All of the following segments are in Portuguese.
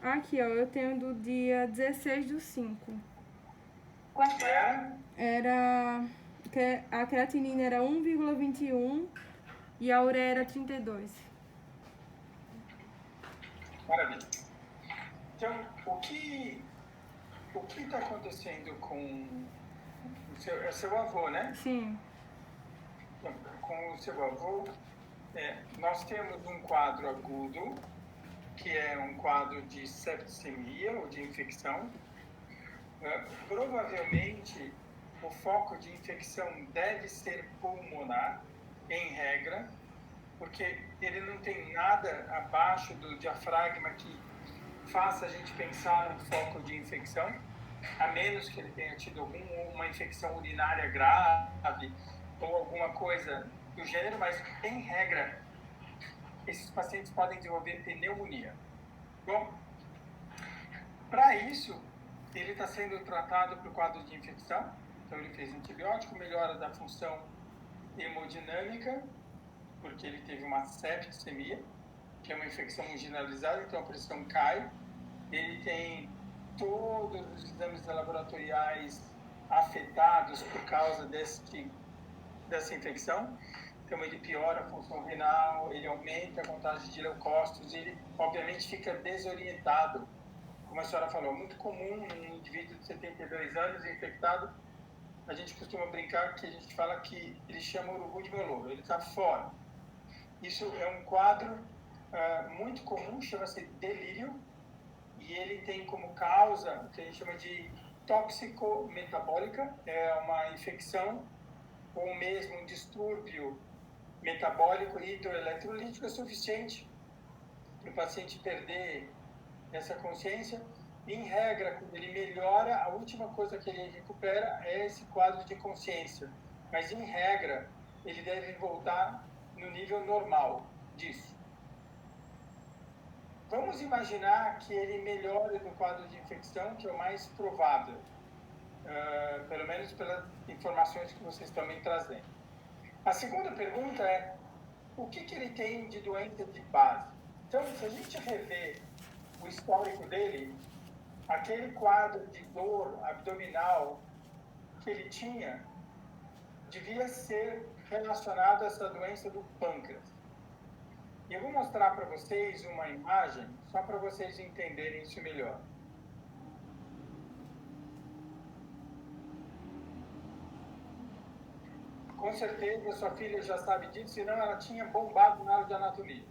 Aqui, ó, eu tenho do dia 16/5. Quanto era? A creatinina era 1,21 e a ureia era 32. Maravilha. Então, o que está acontecendo com o seu avô, né? Sim. Então, com o seu avô, nós temos um quadro agudo, que é um quadro de septicemia ou de infecção. Provavelmente, o foco de infecção deve ser pulmonar, em regra, porque ele não tem nada abaixo do diafragma que faça a gente pensar num foco de infecção, a menos que ele tenha tido uma infecção urinária grave ou alguma coisa do gênero, mas, em regra, esses pacientes podem desenvolver pneumonia. Bom, para isso, ele está sendo tratado para o quadro de infecção, então ele fez antibiótico, melhora da função hemodinâmica, porque ele teve uma septicemia, que é uma infecção generalizada, então a pressão cai. Ele tem todos os exames laboratoriais afetados por causa dessa infecção. Então ele piora a função renal, ele aumenta a contagem de leucócitos, ele obviamente fica desorientado. Como a senhora falou, muito comum num indivíduo de 72 anos infectado, a gente costuma brincar que a gente fala que ele chama o urubu de meloro, ele está fora. Isso é um quadro muito comum, chama-se delírio, e ele tem como causa o que a gente chama de tóxico-metabólica, é uma infecção ou mesmo um distúrbio metabólico hidroeletrolítico suficiente para o paciente perder essa consciência. Em regra, quando ele melhora, a última coisa que ele recupera é esse quadro de consciência. Mas, em regra, ele deve voltar no nível normal disso. Vamos imaginar que ele melhore no quadro de infecção, que é o mais provável, pelo menos pelas informações que vocês estão me trazendo. A segunda pergunta é, o que ele tem de doença de base? Então, se a gente rever o histórico dele, aquele quadro de dor abdominal que ele tinha devia ser relacionado a essa doença do pâncreas. E eu vou mostrar para vocês uma imagem, só para vocês entenderem isso melhor. Com certeza sua filha já sabe disso, senão ela tinha bombado na aula de anatomia.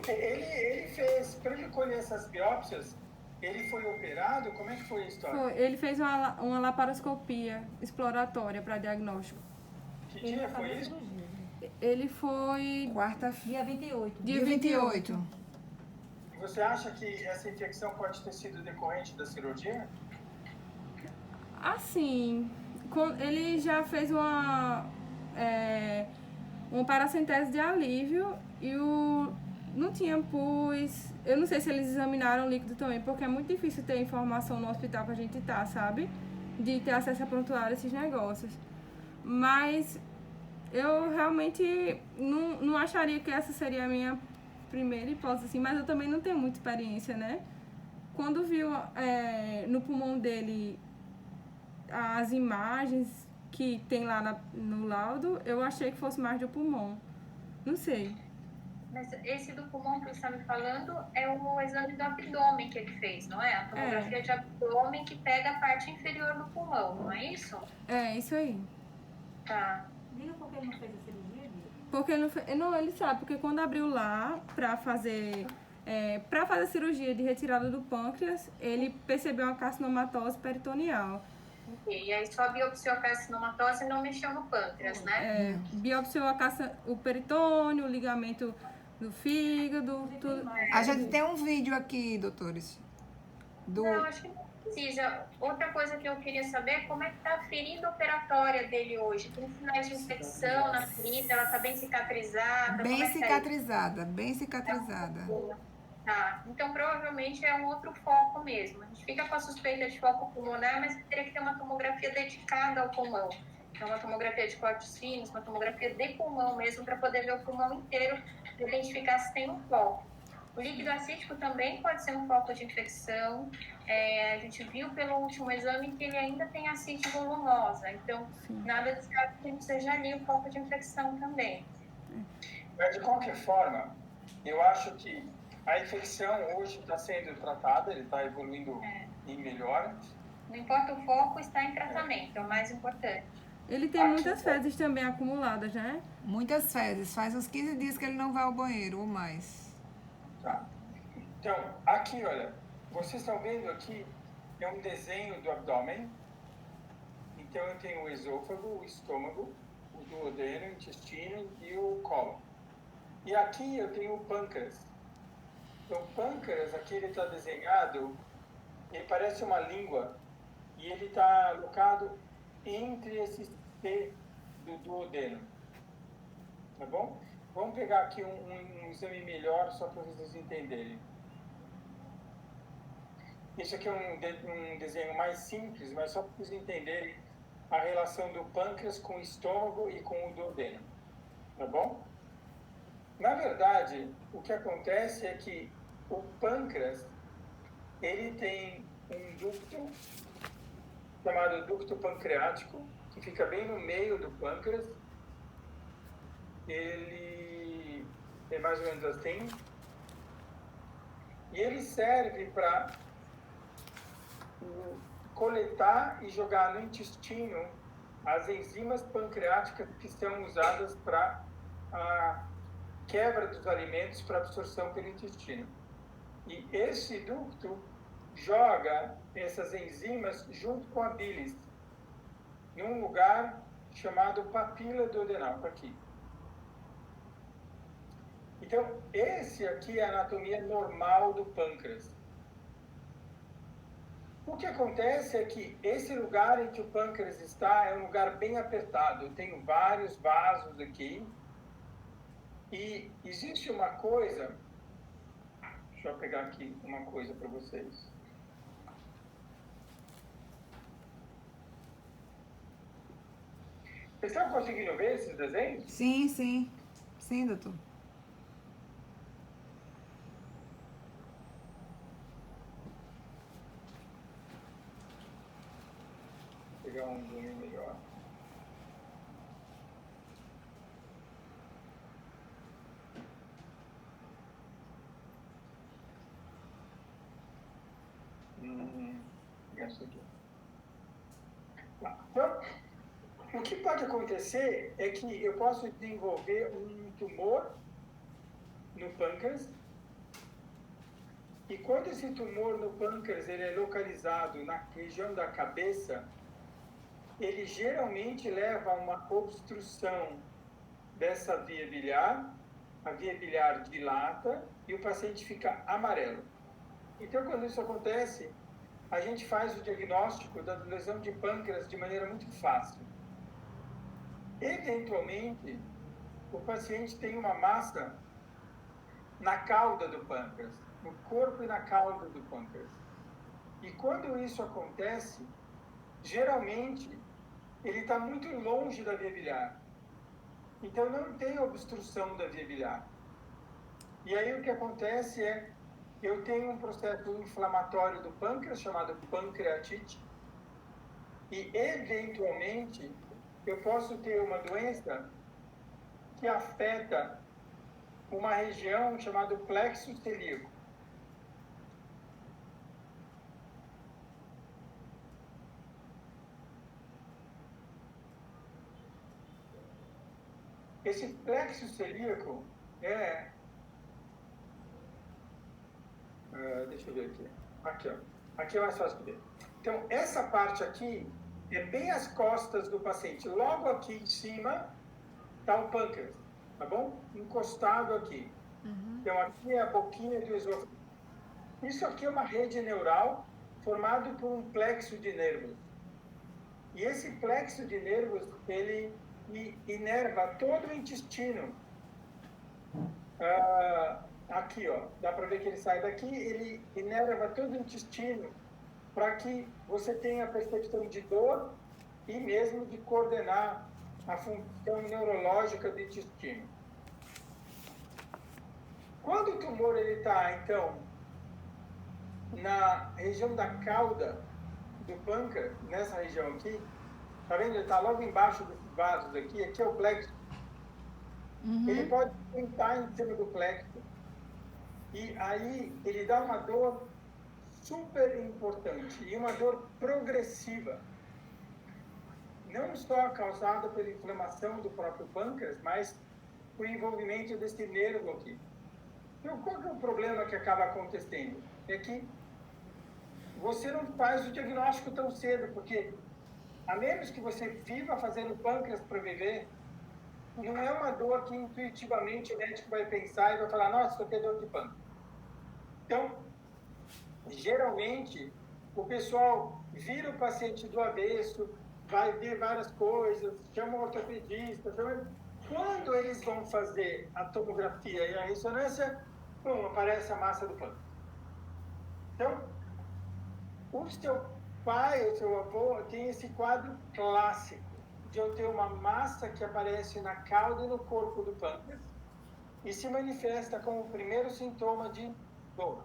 Ele fez, para ele colher essas biópsias, ele foi operado? Como é que foi a história? Ele fez uma laparoscopia exploratória para diagnóstico. Que dia foi isso? Ele foi... Dia 28. Dia 28. E você acha que essa infecção pode ter sido decorrente da cirurgia? Assim, ele já fez uma paracentese de alívio e não tinha pus. Eu não sei se eles examinaram o líquido também, porque é muito difícil ter informação no hospital pra gente estar, sabe? De ter acesso a prontuário, esses negócios. Mas eu realmente não acharia que essa seria a minha primeira hipótese, assim, mas eu também não tenho muita experiência, né? Quando viu no pulmão dele as imagens que tem lá no laudo, eu achei que fosse mais do pulmão. Não sei. Mas esse do pulmão que você está me falando é o exame do abdômen que ele fez, não é? A tomografia de abdômen que pega a parte inferior do pulmão, não é isso? É, isso aí. Tá. Diga por que ele não fez a cirurgia, Bia? Porque ele não fez... Não, ele sabe, porque quando abriu lá pra fazer a cirurgia de retirada do pâncreas, ele percebeu uma carcinomatose peritoneal. E aí só biopsiou a carcinomatose e não mexeu no pâncreas, né? Biopsiou o peritônio, o ligamento do fígado, tudo. A gente tem um vídeo aqui, doutores. Não, acho que Cisa, outra coisa que eu queria saber é como é que está a ferida operatória dele hoje. Tem sinais de infecção na ferida? Ela está bem cicatrizada? Como Bem é que tá isso? cicatrizada, bem cicatrizada. Tá, então provavelmente é um outro foco mesmo. A gente fica com a suspeita de foco pulmonar, mas teria que ter uma tomografia dedicada ao pulmão. Então, uma tomografia de cortes finos, uma tomografia de pulmão mesmo, para poder ver o pulmão inteiro e identificar se tem um foco. O líquido acítico também pode ser um foco de infecção. A gente viu pelo último exame que ele ainda tem ascite volumosa, então nada descarta que seja ali o foco de infecção também. Mas, de qualquer forma, eu acho que a infecção hoje está sendo tratada, ele está evoluindo em melhora. Não importa o foco, está em tratamento, é o mais importante. Ele tem muitas fezes também acumuladas, né? Muitas fezes. Faz uns 15 dias que ele não vai ao banheiro ou mais. Tá. Então, aqui, olha, vocês estão vendo aqui, é um desenho do abdômen. Então, eu tenho o esôfago, o estômago, o duodeno, o intestino e o cólon. E aqui eu tenho o pâncreas. Então, o pâncreas, aqui ele está desenhado, ele parece uma língua, e ele está alocado entre esses T do duodeno. Tá bom? Vamos pegar aqui um exame melhor, só para vocês entenderem. Isso aqui é um desenho mais simples, mas só para vocês entenderem a relação do pâncreas com o estômago e com o duodeno. Tá bom? Na verdade, o que acontece é que o pâncreas, ele tem um ducto chamado ducto pancreático, que fica bem no meio do pâncreas. Ele é mais ou menos assim. E ele serve para coletar e jogar no intestino as enzimas pancreáticas que são usadas para a quebra dos alimentos para absorção pelo intestino. E esse ducto joga essas enzimas junto com a bilis num lugar chamado papila duodenal, aqui. Então, esse aqui é a anatomia normal do pâncreas. O que acontece é que esse lugar em que o pâncreas está é um lugar bem apertado. Eu tenho vários vasos aqui. E existe uma coisa... Deixa eu pegar aqui uma coisa para vocês. Vocês estão conseguindo ver esses desenhos? Sim, sim. Sim, doutor. Vou pegar um zoom melhor. Essa aqui. Tá. Então, o que pode acontecer é que eu posso desenvolver um tumor no pâncreas, e quando esse tumor no pâncreas ele é localizado na região da cabeça, ele geralmente leva a uma obstrução dessa via biliar, a via biliar dilata e o paciente fica amarelo. Então, quando isso acontece, a gente faz o diagnóstico da lesão de pâncreas de maneira muito fácil. Eventualmente, o paciente tem uma massa na cauda do pâncreas, no corpo e na cauda do pâncreas. E quando isso acontece, geralmente, ele está muito longe da via biliar. Então, não tem obstrução da via biliar. E aí, o que acontece é, eu tenho um processo inflamatório do pâncreas, chamado pancreatite, e, eventualmente, eu posso ter uma doença que afeta uma região chamada plexo celíaco. Esse plexo celíaco é... deixa eu ver aqui. Aqui, ó. Aqui é mais fácil de ver. Então, essa parte aqui é bem as costas do paciente. Logo aqui em cima está o pâncreas, tá bom? Encostado aqui. Então, aqui é a boquinha do esôfago. Isso aqui é uma rede neural formado por um plexo de nervos. E esse plexo de nervos, ele inerva todo o intestino. Aqui, ó, dá para ver que ele sai daqui, ele inerva todo o intestino para que você tenha a percepção de dor e mesmo de coordenar a função neurológica do intestino. Quando o tumor está, então, na região da cauda do pâncreas, nessa região aqui, tá vendo? Ele está logo embaixo desses vasos aqui é o plexo. Ele pode sentar em cima do plexo e aí ele dá uma dor super importante e uma dor progressiva. Não só causada pela inflamação do próprio pâncreas, mas por envolvimento desse nervo aqui. Então, qual que é o problema que acaba acontecendo? É que você não faz o diagnóstico tão cedo, porque a menos que você viva fazendo pâncreas para viver, não é uma dor que intuitivamente o médico vai pensar e vai falar, nossa, estou tendo dor de pâncreas. Então, geralmente, o pessoal vira o paciente do avesso, vai ver várias coisas, chama o ortopedista, Quando eles vão fazer a tomografia e a ressonância, aparece a massa do pâncreas. Então, o seu pai, o seu avô, tem esse quadro clássico de eu ter uma massa que aparece na cauda e no corpo do pâncreas e se manifesta como o primeiro sintoma de dor.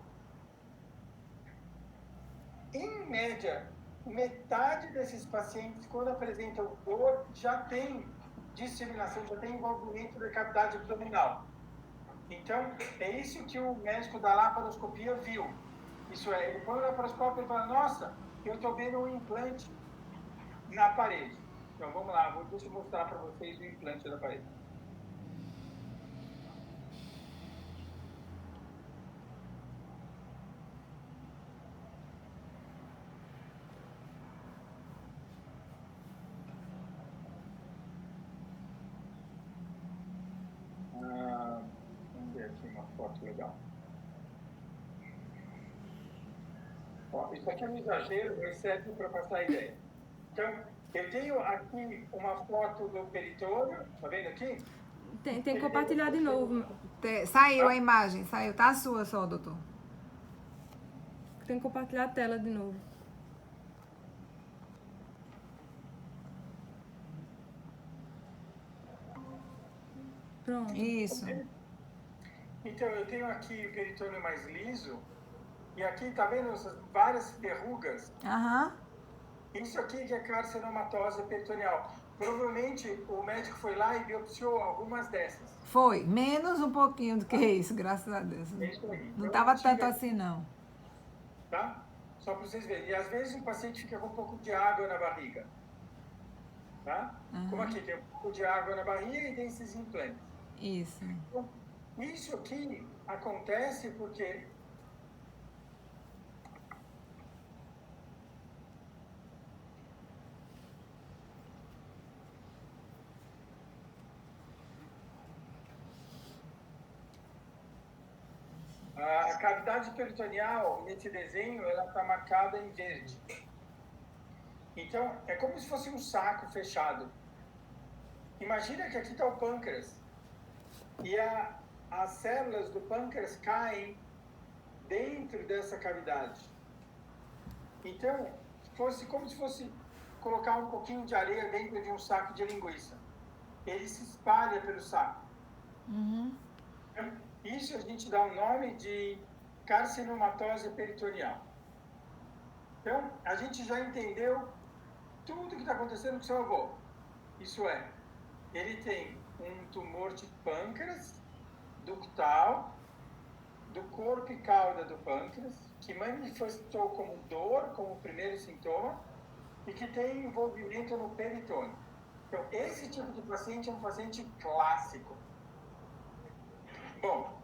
Em média, metade desses pacientes, quando apresentam dor, já tem disseminação, já tem envolvimento da cavidade abdominal. Então, é isso que o médico da laparoscopia viu. Isso é, ele põe o laparoscópio e fala, nossa, eu estou vendo um implante na parede. Então, vamos lá, deixa eu mostrar para vocês o implante da parede. Vamos ver aqui uma foto legal. Ó, isso aqui é um exagero, mas serve para passar a ideia. Então, eu tenho aqui uma foto do peritônio, tá vendo aqui? Tem que compartilhar de novo. Saiu a imagem, saiu. Tá a sua só, doutor. Tem que compartilhar a tela de novo. Pronto. Isso. Então, eu tenho aqui o peritônio mais liso, e aqui, tá vendo essas várias verrugas? Aham. Isso aqui que é carcinomatose peritoneal. Provavelmente o médico foi lá e biopsiou algumas dessas. Foi. Menos um pouquinho do que isso, graças a Deus. É isso aí. Não Eu tava tive- tanto assim, não. Tá? Só para vocês verem. E às vezes o paciente fica com um pouco de água na barriga. Tá? Como aqui tem um pouco de água na barriga e tem esses implantes. Isso. Então, isso aqui acontece porque a cavidade peritoneal, nesse desenho, ela está marcada em verde. Então, é como se fosse um saco fechado. Imagina que aqui está o pâncreas. E as células do pâncreas caem dentro dessa cavidade. Então, fosse como se fosse colocar um pouquinho de areia dentro de um saco de linguiça. Ele se espalha pelo saco. Então, isso a gente dá o nome de carcinomatose peritoneal. Então, a gente já entendeu tudo que está acontecendo com o seu avô. Isso é, ele tem um tumor de pâncreas, ductal, do corpo e cauda do pâncreas, que manifestou como dor, como primeiro sintoma, e que tem envolvimento no peritônio. Então, esse tipo de paciente é um paciente clássico. Bom,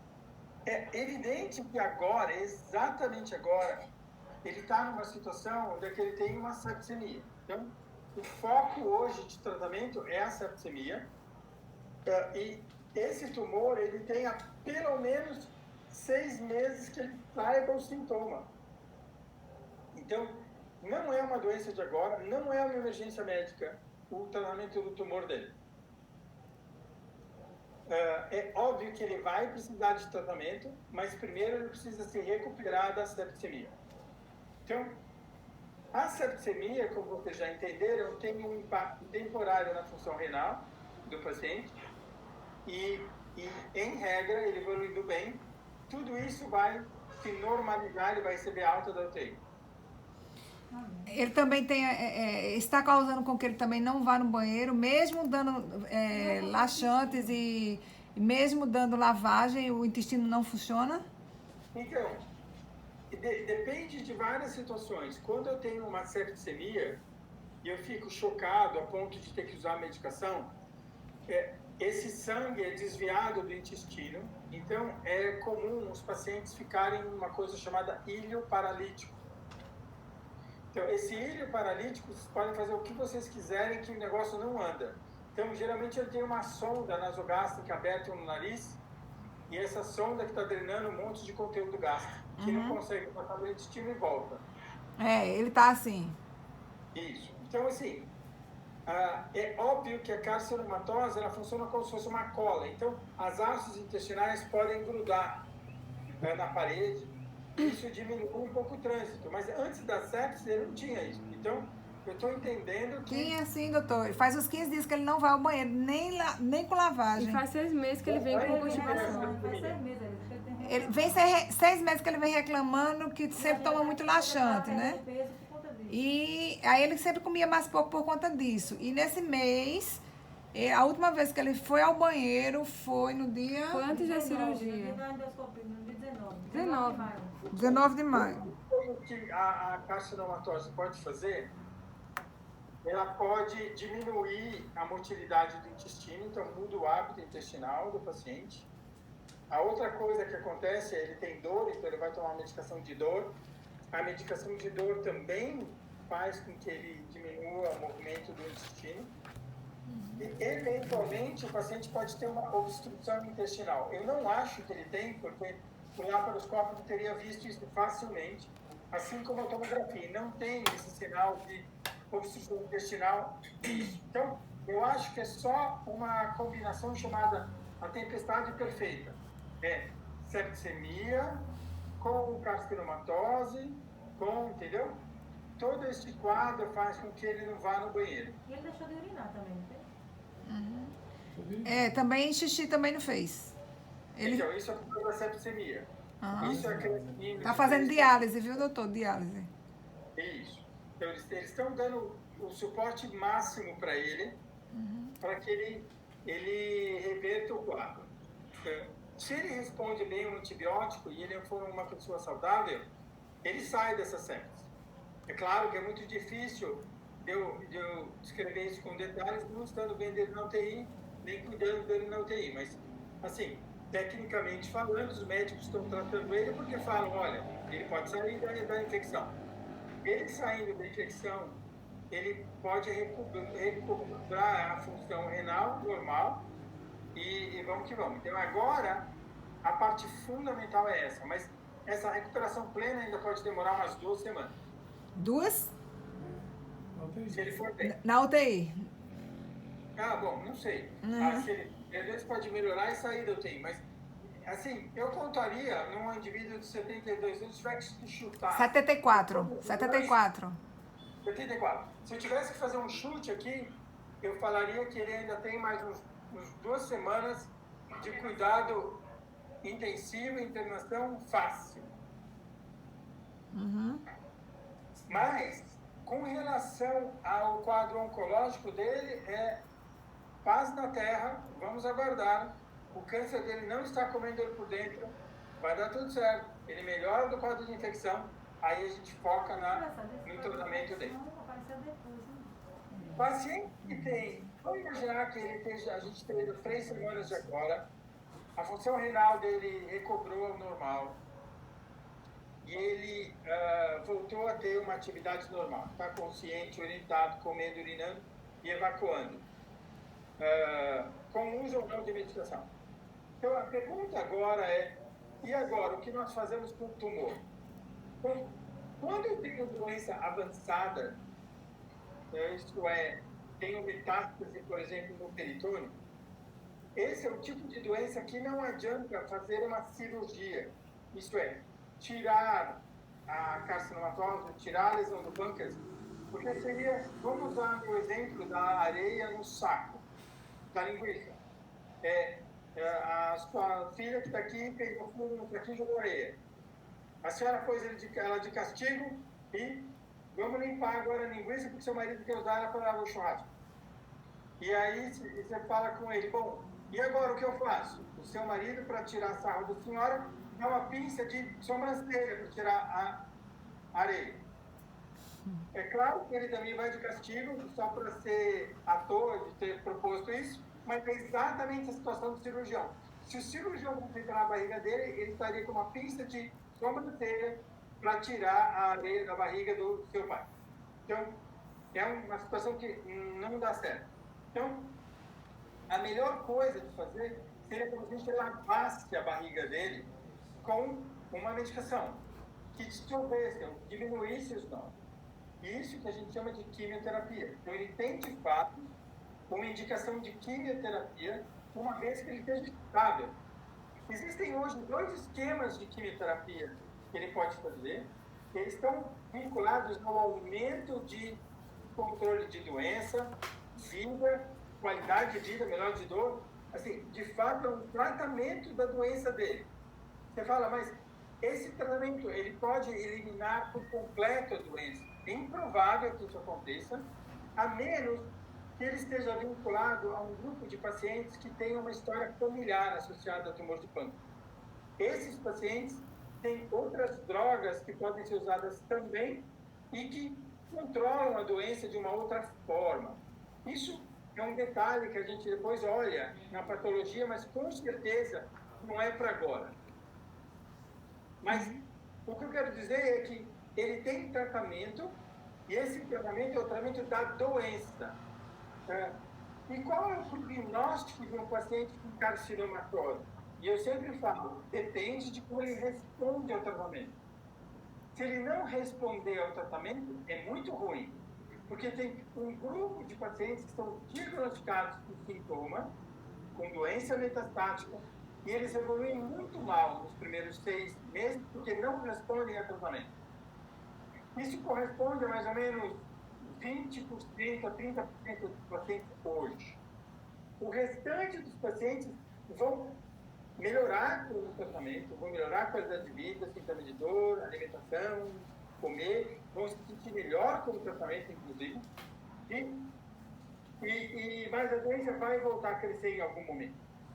é evidente que agora, exatamente agora, ele está numa situação onde ele tem uma sepsemia. Então, o foco hoje de tratamento é a sepsemia. E esse tumor, ele tem há pelo menos 6 meses que ele saiba o sintoma. Então, não é uma doença de agora, não é uma emergência médica o tratamento do tumor dele. É óbvio que ele vai precisar de tratamento, mas primeiro ele precisa se recuperar da septicemia. Então, a septicemia, como vocês já entenderam, tem um impacto temporário na função renal do paciente e em regra, ele evoluindo bem, tudo isso vai se normalizar, ele vai receber alta da UTI. Ele também está causando com que ele também não vá no banheiro, mesmo dando laxantes e mesmo dando lavagem, o intestino não funciona? Então, depende de várias situações. Quando eu tenho uma septicemia e eu fico chocado a ponto de ter que usar a medicação, esse sangue é desviado do intestino, então é comum os pacientes ficarem em uma coisa chamada ilho paralítico. Então, esse ilho paralítico, vocês podem fazer o que vocês quiserem que o negócio não anda. Então, geralmente ele tem uma sonda nasogástrica aberta no nariz e essa sonda que está drenando um monte de conteúdo gástrico, que não consegue passar pelo intestino e volta. Ele tá assim. Isso. Então, assim, é óbvio que a carcinomatose, ela funciona como se fosse uma cola. Então, as hastes intestinais podem grudar na parede. Isso diminui um pouco o trânsito. Mas antes da sepsis, ele não tinha isso. Então, eu estou entendendo que... Tinha sim, doutor. Faz uns 15 dias que ele não vai ao banheiro, nem com lavagem. E faz 6 meses que ele vem com constipação. Faz 6 meses, Ele vem 6 meses que ele vem reclamando que sempre toma muito laxante, né? E aí ele sempre comia mais pouco por conta disso. E nesse mês, a última vez que ele foi ao banheiro foi no dia... Foi antes da cirurgia. 19 de maio. O que a carcinomatose pode fazer, ela pode diminuir a motilidade do intestino, então muda o hábito intestinal do paciente. A outra coisa que acontece é ele tem dor, então ele vai tomar uma medicação de dor. A medicação de dor também faz com que ele diminua o movimento do intestino. E, eventualmente, o paciente pode ter uma obstrução intestinal. Eu não acho que ele tem, porque o laparoscópio teria visto isso facilmente, assim como a tomografia. Não tem esse sinal de obstrução intestinal. Então, eu acho que é só uma combinação chamada a tempestade perfeita. É septicemia com carcinomatose, entendeu? Todo esse quadro faz com que ele não vá no banheiro. E ele deixou de urinar também, não tem? Também xixi também não fez. Então, isso é por causa da septicemia. Isso é aquele nível. Tá fazendo diálise, viu, doutor? Diálise. Isso. Então, eles estão dando o suporte máximo para ele, para que ele reverta o quadro. Se ele responde bem ao antibiótico e ele for uma pessoa saudável, ele sai dessa sepsis. É claro que é muito difícil de eu descrever isso com detalhes, não estando bem dele na UTI, nem cuidando dele na UTI. Mas, assim, tecnicamente falando, os médicos estão tratando ele porque falam, olha, ele pode sair da infecção. Ele saindo da infecção, ele pode recuperar a função renal normal e vamos que vamos. Então, agora, a parte fundamental é essa, mas essa recuperação plena ainda pode demorar umas 2 semanas. 2? Se ele for bem. Na UTI. Bom, não sei. Se ele, às vezes pode melhorar e sair da UTI, mas, assim, eu contaria num indivíduo de 72 anos, se tivesse que chutar. 74. 74. Se eu tivesse que fazer um chute aqui, eu falaria que ele ainda tem mais uns 2 semanas de cuidado intensivo, internação fácil. Mas, com relação ao quadro oncológico dele, é paz na terra, vamos aguardar. O câncer dele não está comendo ele por dentro, vai dar tudo certo. Ele melhora do quadro de infecção, aí a gente foca no tratamento dele. O paciente que tem, vamos imaginar que a gente teve 3 semanas de agora, a função renal dele recobrou ao normal. E ele voltou a ter uma atividade normal. Está consciente, orientado, comendo, urinando e evacuando. Com uso ou não de medicação. Então, a pergunta agora é, e agora, o que nós fazemos com o tumor? Bom, Quando eu tenho doença avançada, isto é, tenho metástase, por exemplo, no peritônio, esse é o tipo de doença que não adianta fazer uma cirurgia. Isto é, tirar a carcinomatose, tirar a lesão do pâncreas, porque seria, vamos usar o exemplo da areia no saco, da linguiça. A sua filha que está aqui fez um fundo no saquinho de areia. A senhora pôs ela de castigo e vamos limpar agora a linguiça porque seu marido quer usar ela para o churrasco. E aí você fala com ele, bom, e agora o que eu faço? O seu marido, para tirar sarro da senhora, dá uma pinça de sobrancelha para tirar a areia. É claro que ele também vai de castigo, só para ser à toa de ter proposto isso, mas é exatamente a situação do cirurgião. Se o cirurgião completar a barriga dele, ele estaria com uma pinça de sobrancelha para tirar a areia da barriga do seu pai. Então, é uma situação que não dá certo. Então, a melhor coisa de fazer seria que a gente lavasse a barriga dele com uma medicação que dissolvesse, diminuísse os nódulos. Isso que a gente chama de quimioterapia. Então, ele tem, de fato, uma indicação de quimioterapia, uma vez que ele esteja estável. Existem hoje 2 esquemas de quimioterapia que ele pode fazer. Eles estão vinculados no aumento de controle de doença, vida, qualidade de vida, melhor de dor. Assim, de fato, é um tratamento da doença dele. Você fala, mas esse tratamento, ele pode eliminar por completo a doença. É improvável que isso aconteça, a menos que ele esteja vinculado a um grupo de pacientes que tenham uma história familiar associada a tumor de pâncreas. Esses pacientes têm outras drogas que podem ser usadas também e que controlam a doença de uma outra forma. Isso é um detalhe que a gente depois olha na patologia, mas com certeza não é para agora. Mas o que eu quero dizer é que ele tem tratamento, e esse tratamento é o tratamento da doença. E qual é o prognóstico de um paciente com carcinomatose? E eu sempre falo, depende de como ele responde ao tratamento. Se ele não responder ao tratamento, é muito ruim. Porque tem um grupo de pacientes que são diagnosticados com sintoma, com doença metastática, e eles evoluem muito mal nos primeiros 6 meses, porque não respondem ao tratamento. Isso corresponde a mais ou menos 20% a 30% dos pacientes hoje. O restante dos pacientes vão melhorar com o tratamento, vão melhorar a qualidade de vida, sintomas de dor, alimentação, comer, vão se sentir melhor com o tratamento, inclusive, mas a doença vai voltar a crescer em algum momento.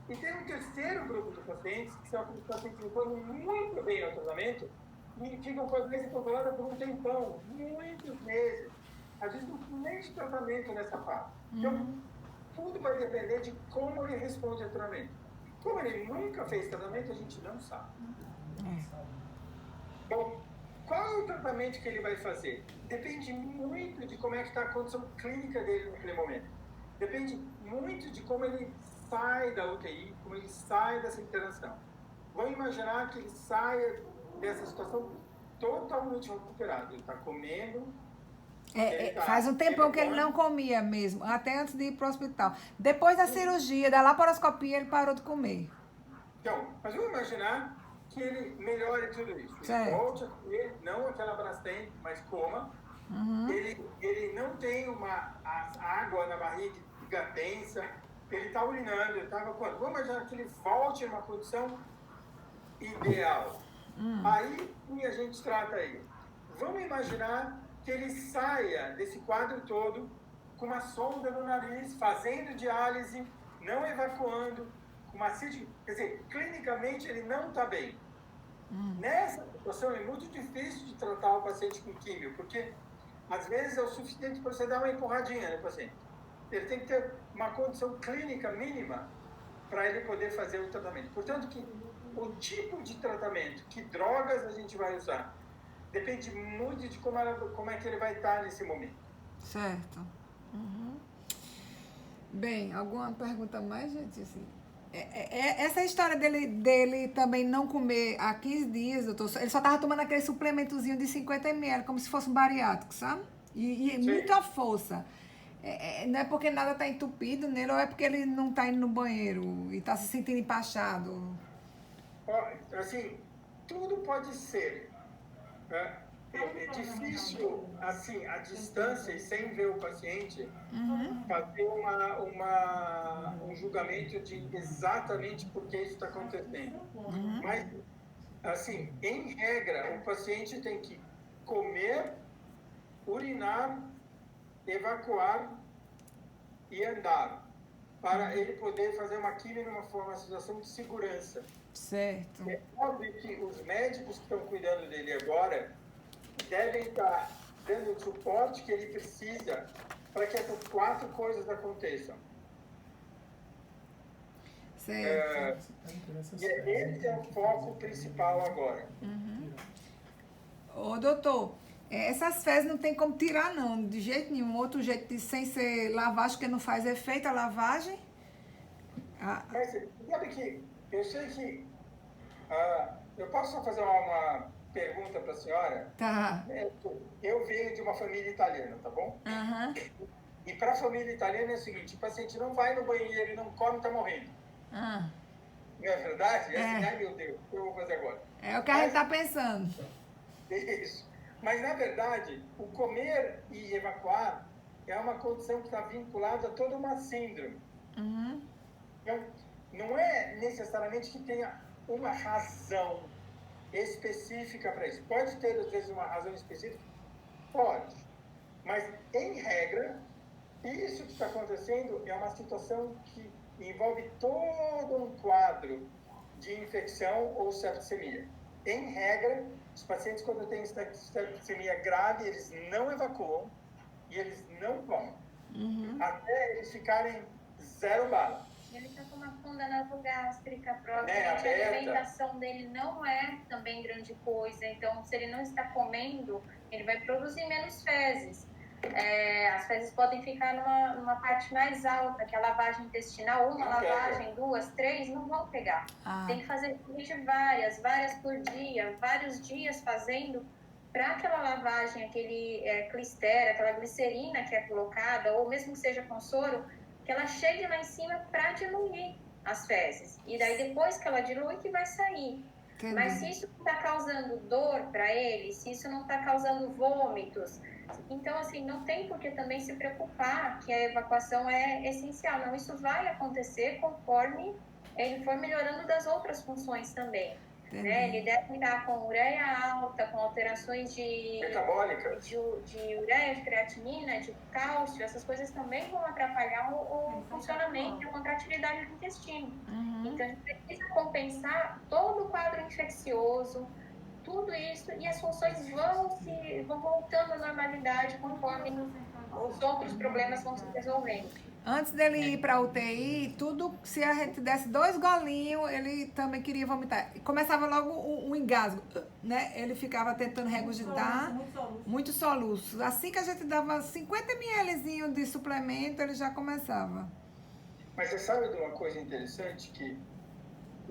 E tem um terceiro grupo de pacientes, que são aqueles pacientes que respondem muito bem ao tratamento e ficam com a doença controlada por um tempão, muitos meses. Às vezes não tem nem de tratamento nessa fase. Então, tudo vai depender de como ele responde ao tratamento. Como ele nunca fez tratamento, a gente não sabe. Bom, qual é o tratamento que ele vai fazer? Depende muito de como é que está a condição clínica dele naquele momento. Depende muito de como ele sai da UTI, como ele sai dessa internação. Vamos imaginar que ele saia dessa situação totalmente recuperado. Ele está comendo. Faz um tempão que ele não comia mesmo, até antes de ir para o hospital. Depois da cirurgia, da laparoscopia, ele parou de comer. Então, mas vamos imaginar que ele melhore tudo isso. Certo. Ele volte a comer, não aquela Brastemp, mas coma. Ele não tem uma água na barriga tensa, ele está urinando, ele estava quando? Vamos imaginar que ele volte a uma condição ideal. Aí sim a gente trata ele. Vamos imaginar que ele saia desse quadro todo com uma sonda no nariz, fazendo diálise, não evacuando, com uma CID, quer dizer, clinicamente ele não está bem. Nessa situação é muito difícil de tratar o paciente com químio, porque às vezes é o suficiente para você dar uma empurradinha no paciente. Ele tem que ter uma condição clínica mínima para ele poder fazer o tratamento. Portanto, que o tipo de tratamento, que drogas a gente vai usar, depende muito de como é que ele vai estar nesse momento. Certo. Bem, alguma pergunta mais, gente? Assim, Essa história dele também não comer há 15 dias, doutor, ele só estava tomando aquele suplementozinho de 50 ml, como se fosse um bariátrico, sabe? E muita força. Não é porque nada está entupido nele, ou é porque ele não está indo no banheiro e está se sentindo empachado? Assim, tudo pode ser. Né? É difícil, assim, à distância e sem ver o paciente, fazer um julgamento de exatamente por que isso está acontecendo. Mas, assim, em regra, o paciente tem que comer, urinar, evacuar e andar, para ele poder fazer uma quimio numa situação de segurança. Certo. É óbvio que os médicos que estão cuidando dele agora devem estar dando o suporte que ele precisa para que essas 4 coisas aconteçam. Certo. E esse é o foco principal agora. Ô, doutor, essas fezes não tem como tirar, não, de jeito nenhum. Outro jeito, sem ser lavagem, porque não faz efeito a lavagem. Mas sabe que eu sei que... eu posso só fazer uma pergunta para a senhora? Tá. Eu venho de uma família italiana, tá bom? E para a família italiana é o seguinte, o paciente não vai no banheiro e não come, está morrendo. Não é verdade? É assim, ai meu Deus, o que eu vou fazer agora? É o que a gente está pensando. Isso. Mas, na verdade, o comer e evacuar é uma condição que está vinculada a toda uma síndrome. Então, não é necessariamente que tenha uma razão específica para isso. Pode ter, às vezes, uma razão específica? Pode. Mas, em regra, isso que está acontecendo é uma situação que envolve todo um quadro de infecção ou septicemia. Em regra, os pacientes, quando têm septicemia grave, eles não evacuam e eles não comem. Até eles ficarem 0 bala. Ele está com uma sonda nasogástrica, provavelmente aberta. a alimentação dele não é também grande coisa, então se ele não está comendo, ele vai produzir menos fezes. As fezes podem ficar numa parte mais alta, que é a lavagem intestinal, uma lavagem, 2, 3, não vão pegar. Tem que fazer várias por dia, vários dias fazendo, para aquela lavagem, aquele clister, aquela glicerina que é colocada, ou mesmo que seja com soro, que ela chegue lá em cima para diluir as fezes. E daí depois que ela dilui que vai sair. Entendi. Mas se isso não está causando dor para ele, se isso não está causando vômitos, então assim, não tem por que também se preocupar que a evacuação é essencial. Não, isso vai acontecer conforme ele for melhorando das outras funções também. Né? Ele deve estar com ureia alta, com alterações metabólicas, de ureia, de creatinina, de cálcio, essas coisas também vão atrapalhar o funcionamento e a contratilidade do intestino. Então, a gente precisa compensar todo o quadro infeccioso, tudo isso, e as funções vão voltando à normalidade conforme os outros problemas vão se resolvendo. Antes dele ir para a UTI, se a gente desse 2 golinhos, ele também queria vomitar. Começava logo um engasgo, né? Ele ficava tentando regurgitar, muito soluço. Assim que a gente dava 50 mlzinho de suplemento, ele já começava. Mas você sabe de uma coisa interessante? Que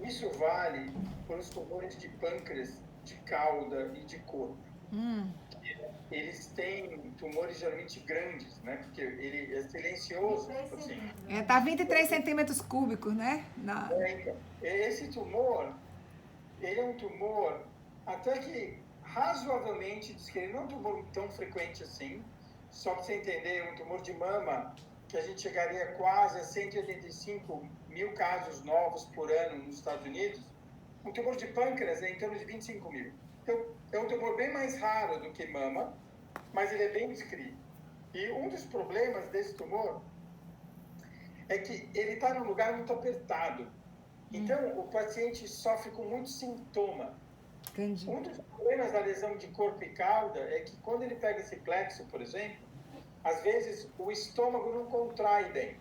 isso vale para os tumores de pâncreas, de cauda e de corpo. Eles têm tumores geralmente grandes, né? Porque ele é silencioso, assim. Tá 23 centímetros cúbicos, né? Então, esse tumor, ele é um tumor até que razoavelmente, diz que ele não é um tumor tão frequente assim, só para você entender, é um tumor de mama, que a gente chegaria quase a 185 mil casos novos por ano nos Estados Unidos. Um tumor de pâncreas é em torno de 25 mil. Então, é um tumor bem mais raro do que mama, mas ele é bem descrito. E um dos problemas desse tumor é que ele está num lugar muito apertado. Então, o paciente sofre com muito sintoma. Entendi. Um dos problemas da lesão de corpo e cauda é que quando ele pega esse plexo, por exemplo, às vezes o estômago não contrai bem.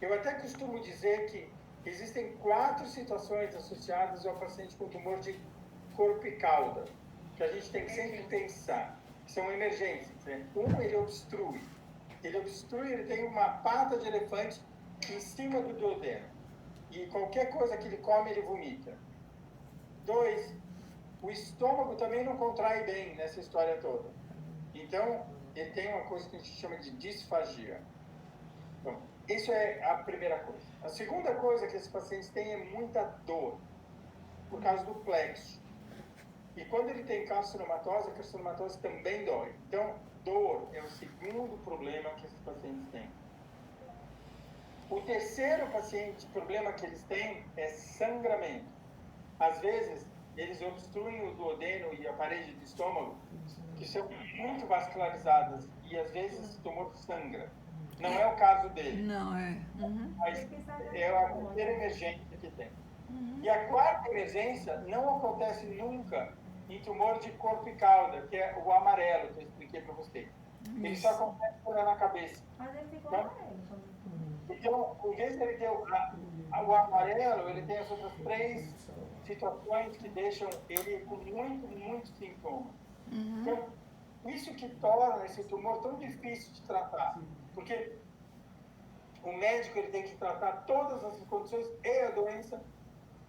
Eu até costumo dizer que existem 4 situações associadas ao paciente com tumor de corpo e cauda, que a gente tem que sempre pensar, que são emergências. Né? Ele obstrui. Ele tem uma pata de elefante em cima do duodeno. e qualquer coisa que ele come, ele vomita. 2, o estômago também não contrai bem nessa história toda. Então, ele tem uma coisa que a gente chama de disfagia. Então, isso é a primeira coisa. A segunda coisa que esses pacientes têm é muita dor, por causa do plexo. E quando ele tem carcinomatose, a carcinomatose também dói. Então, dor é o segundo problema que esses pacientes têm. O terceiro problema que eles têm é sangramento. Às vezes, eles obstruem o duodeno e a parede do estômago, que são muito vascularizadas, e às vezes o tumor sangra. Não é o caso dele. Não, é. Mas é a primeira emergência que tem. E a quarta emergência não acontece nunca em tumor de corpo e cauda, que é o amarelo, que eu expliquei para você. Ele só acontece quando é na cabeça. Mas ele ficou Então, amarelo. então, em vez de ele ter o amarelo, ele tem as outras 3 situações que deixam ele com muito sintoma. Então, isso que torna esse tumor tão difícil de tratar. Porque o médico ele tem que tratar todas as condições e a doença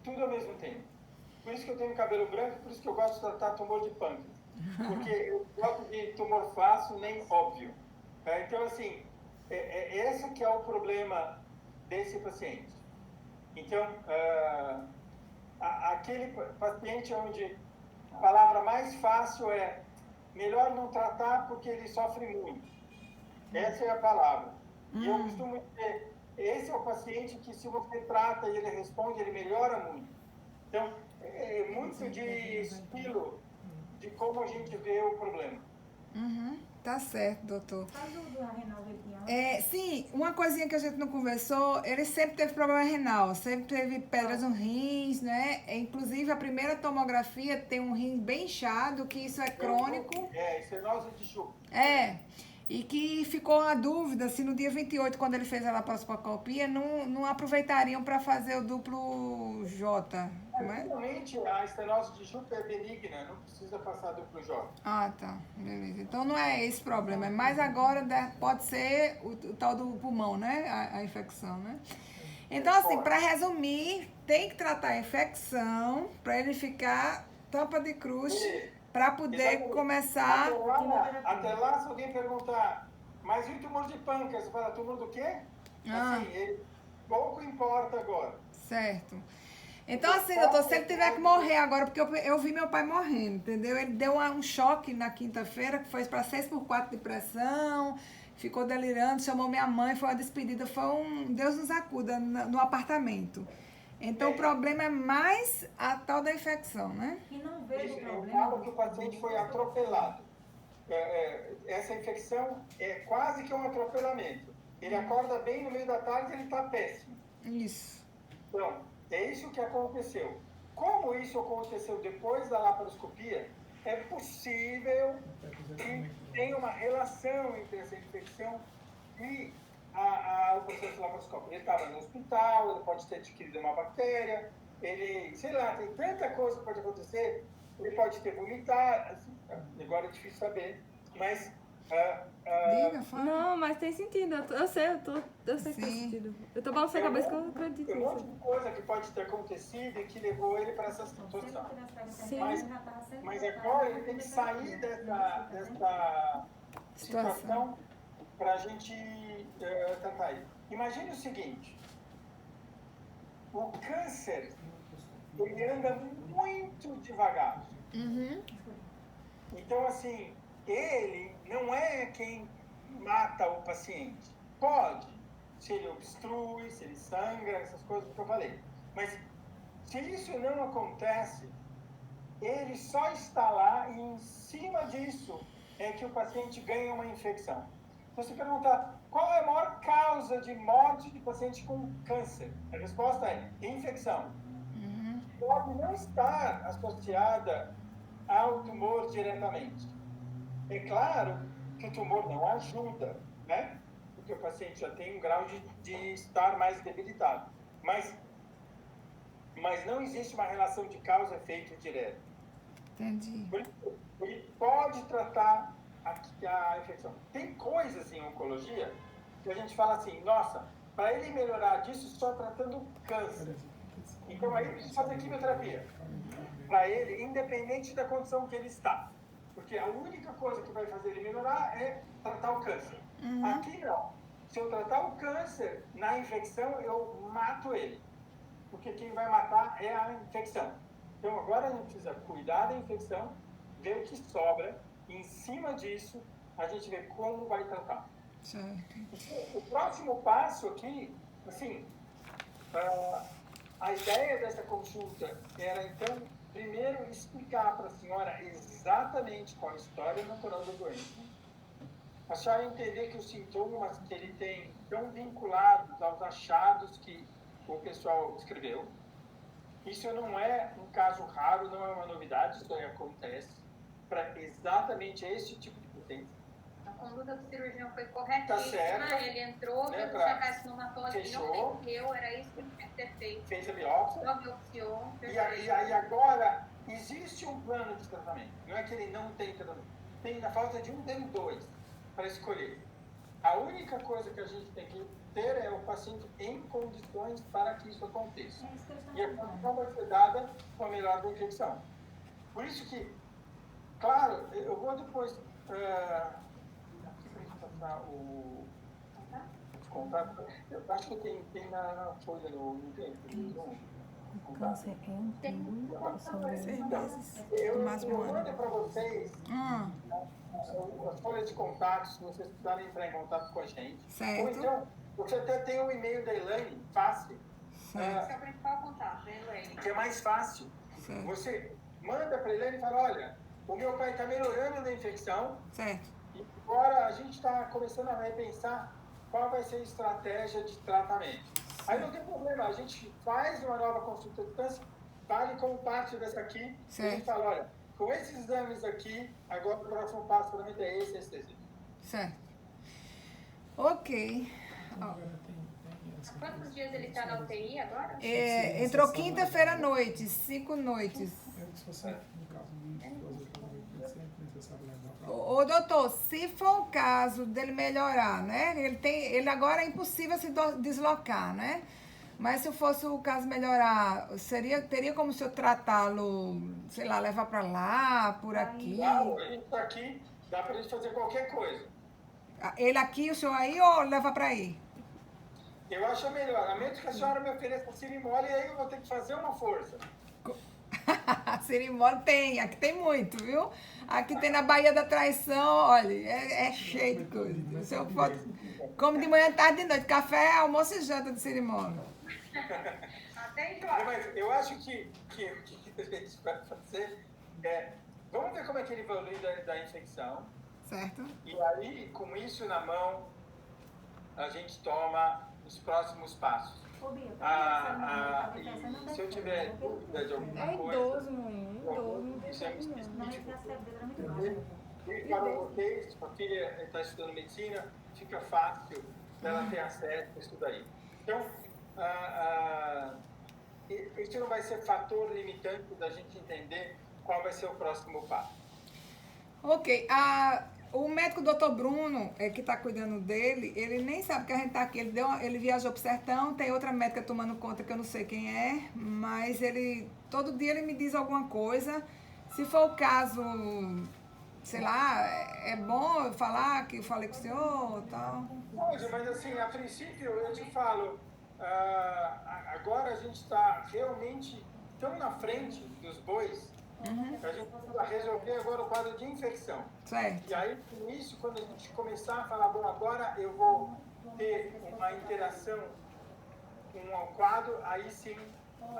tudo ao mesmo tempo. Por isso que eu tenho cabelo branco, por isso que eu gosto de tratar tumor de pâncreas. Porque eu gosto de tumor fácil, nem óbvio. Então, assim, esse que é o problema desse paciente. Então, aquele paciente onde a palavra mais fácil é melhor não tratar porque ele sofre muito. Essa é a palavra. E eu costumo dizer, esse é o paciente que se você trata e ele responde, ele melhora muito. Então, é muito de estilo de como a gente vê o problema. Tá certo, doutor. Mas o do Reinaldo ele tinha... Sim, uma coisinha que a gente não conversou, ele sempre teve problema renal, sempre teve pedras no rins, né? Inclusive, a primeira tomografia tem um rim bem inchado, que isso é crônico. Estenose de Schupp. E que ficou a dúvida se no dia 28, quando ele fez a laparoscopia, não aproveitariam para fazer o duplo J. Como é? Realmente, a estenose de Schupp é benigna, não precisa passar duplo J. Ah, tá. Beleza. Então não é esse problema. Mas agora pode ser o tal do pulmão, né? A infecção, né? Então, assim, para resumir, tem que tratar a infecção para ele ficar tampa de cruz para poder começar. Até lá, se alguém perguntar, mas e o tumor de pâncreas? Você fala, tumor do quê? Assim, pouco importa agora. Certo. Então, assim, doutor, se ele tiver que morrer agora, porque eu vi meu pai morrendo, entendeu? Ele deu um choque na quinta-feira, que foi para 6/4 de pressão, ficou delirando, chamou minha mãe, foi uma despedida, foi um Deus nos acuda no apartamento. Então, o problema é mais a tal da infecção, né? E não vejo o Eu problema. falo que o paciente foi atropelado. Essa infecção é quase que um atropelamento. Ele acorda bem no meio da tarde e ele está péssimo. Isso. Então, é isso que aconteceu. Como isso aconteceu depois da laparoscopia, é possível que tenha uma relação entre essa infecção e o processo laparoscópico. Ele estava no hospital, ele pode ter adquirido uma bactéria, ele, sei lá, tem tanta coisa que pode acontecer, ele pode ter vomitado, assim, agora é difícil saber, mas... Diga, fala. Não, mas tem sentido. Eu sei que tem sentido. Eu tô balançando a cabeça que eu acredito Tem um monte nisso. de coisa que pode ter acontecido e que levou ele para essa situação. Sim. Mas agora ele tem que sair dessa situação para a gente tratar isso. Imagine o seguinte, o câncer, ele anda muito devagar. Então, assim, ele não é quem mata o paciente. Pode, se ele obstrui, se ele sangra, essas coisas que eu falei. Mas se isso não acontece, ele só está lá e em cima disso é que o paciente ganha uma infecção. Então, se perguntar qual é a maior causa de morte de paciente com câncer, a resposta é infecção. Pode não estar associada ao tumor diretamente. É claro que o tumor não ajuda, né? Porque o paciente já tem um grau de estar mais debilitado. Mas não existe uma relação de causa e efeito direta. Entendi. Por isso, ele pode tratar a infecção. Tem coisas em oncologia que a gente fala assim, nossa, para ele melhorar disso só tratando câncer. Então aí precisa fazer quimioterapia. Para ele, independente da condição que ele está. Porque a única coisa que vai fazer ele melhorar é tratar o câncer. Aqui não. Se eu tratar o câncer na infecção, eu mato ele. Porque quem vai matar é a infecção. Então agora a gente precisa cuidar da infecção, ver o que sobra, e em cima disso a gente vê como vai tratar. O próximo passo aqui, assim, a ideia dessa consulta era, então, primeiro explicar para a senhora exatamente qual a história natural da doença. A senhora entender que os sintomas que ele tem estão vinculados aos achados que o pessoal escreveu. Isso não é um caso raro, não é uma novidade, isso aí acontece para exatamente esse tipo de potência. A conduta do cirurgião foi correta. Tá certo. Ele entrou, né, viu que a carcinomatose fechou, não venceu, era isso que ele tinha que ter feito. fez a biópsia. Só biopsiou. E aí agora, existe um plano de tratamento. Não é que ele não tem tratamento. Tem na falta de um, tem dois para escolher. A única coisa que a gente tem que ter é o paciente em condições para que isso aconteça. E a condição vai ser dada com a melhor da infecção. Por isso que, claro, eu vou depois... aqui para a gente passar o contato. Eu acho que tem na folha no Câncer é um tempo sobre 6 meses. Eu máximo ano. mando para vocês as folhas de contato, se vocês precisarem entrar em contato com a gente. Certo. Ou então, você até tem o e-mail da Elaine, fácil. Esse é o principal contato, né, Elaine? Que é mais fácil. Certo. Você manda para a Elaine e fala, olha, o meu pai está melhorando da infecção. Certo. E agora a gente está começando a repensar qual vai ser a estratégia de tratamento. Aí não tem problema, a gente faz uma nova consulta de câncer, vale como parte dessa aqui, e a gente fala, olha, com esses exames aqui, agora o próximo passo para mim é esse. Certo. Ok. Há quantos dias ele está na UTI agora? Entrou quinta-feira à noite, 5 noites. Ô, doutor, se for o caso dele melhorar, né? Ele agora é impossível se deslocar, né? Mas se fosse o caso melhorar, teria como o senhor tratá-lo, sei lá, levar para lá, por aqui? Claro, a gente está aqui, dá para a gente fazer qualquer coisa. Ele aqui, o senhor aí, ou leva para aí? Eu acho melhor, a menos que a senhora me ofereça cirimole, e aí eu vou ter que fazer uma força. Cirimole tem, aqui tem muito, viu? Aqui tem na Baía da Traição, olha, é cheio de coisa. O senhor pode, come de manhã, tarde e de noite, café, almoço e janta de cirimole. Mas eu acho que o que a gente vai fazer é, vamos ver como é que ele evolui da infecção. Certo. E aí, com isso na mão, a gente toma os próximos passos. E se eu tiver dúvida de alguma coisa... É idoso, mãe. Idoso, não tem isso é como não. específico. E para vocês, a filha está estudando medicina, fica fácil ela ter acesso a isso daí. Então, isso não vai ser fator limitante da gente entender qual vai ser o próximo passo. Ok. O médico Dr. Bruno, que está cuidando dele, ele nem sabe que a gente está aqui. Ele viajou para o sertão, tem outra médica tomando conta que eu não sei quem é, mas todo dia ele me diz alguma coisa. Se for o caso, sei lá, é bom eu falar que eu falei com o senhor e tal? Pode, mas assim, a princípio eu te falo, agora a gente está realmente tão na frente dos bois, a gente precisa resolver agora o quadro de infecção. Certo. E aí, com isso, quando a gente começar a falar, bom, agora eu vou ter uma interação com o quadro, aí sim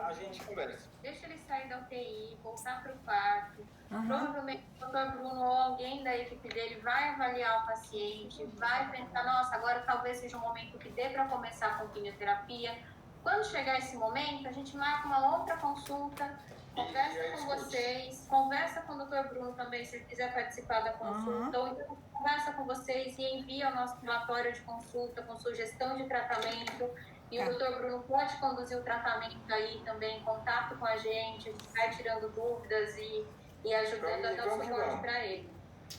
a gente conversa. Deixa ele sair da UTI, voltar para o quarto. Provavelmente o Dr. Bruno ou alguém da equipe dele vai avaliar o paciente, vai pensar, nossa, agora talvez seja um momento que dê para começar com quimioterapia. Quando chegar esse momento, a gente marca uma outra consulta, conversa com vocês, conversa com o Dr. Bruno também, se ele quiser participar da consulta, ou então conversa com vocês e envia o nosso relatório de consulta com sugestão de tratamento. E o Dr. Bruno pode conduzir o tratamento aí também, em contato com a gente vai tirando dúvidas e ajudando a dar suporte para ele.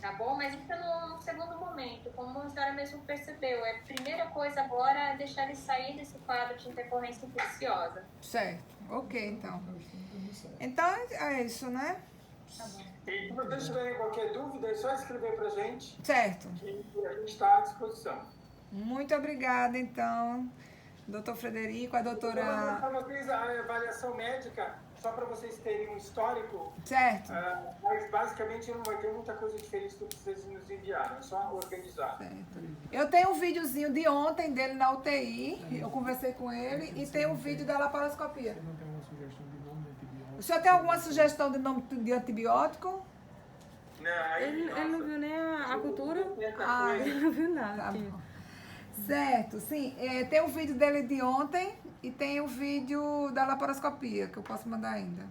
Tá bom? Mas isso é no segundo momento, como a senhora mesmo percebeu. A primeira coisa agora é deixar ele sair desse quadro de intercorrência infecciosa. Certo. Ok, então. Então, é isso, né? Tá bom. E se vocês tiverem qualquer dúvida, é só escrever para a gente, Certo. que a gente está à disposição. Muito obrigada, então, doutor Frederico, a Para doutora... vocês, a avaliação médica, só para vocês terem um histórico, Certo. mas basicamente não vai ter muita coisa diferente do que vocês nos enviaram, é só organizar. Certo. Eu tenho um videozinho de ontem dele na UTI, eu conversei com ele, e tem um vídeo da laparoscopia. Você não tem uma sugestão de nome de antibiótico? O senhor tem alguma sugestão de nome de antibiótico? Ele não viu nem a cultura? Ah, Ele não viu nada. Tá filho. bom. Certo, sim. Tem o vídeo dele de ontem e tem o vídeo da laparoscopia, que eu posso mandar ainda.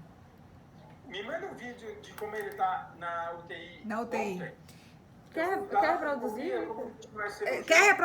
Me manda um vídeo de como ele está na UTI. Na UTI. ontem. Quer Da reproduzir? como vai ser o Quer reproduzir?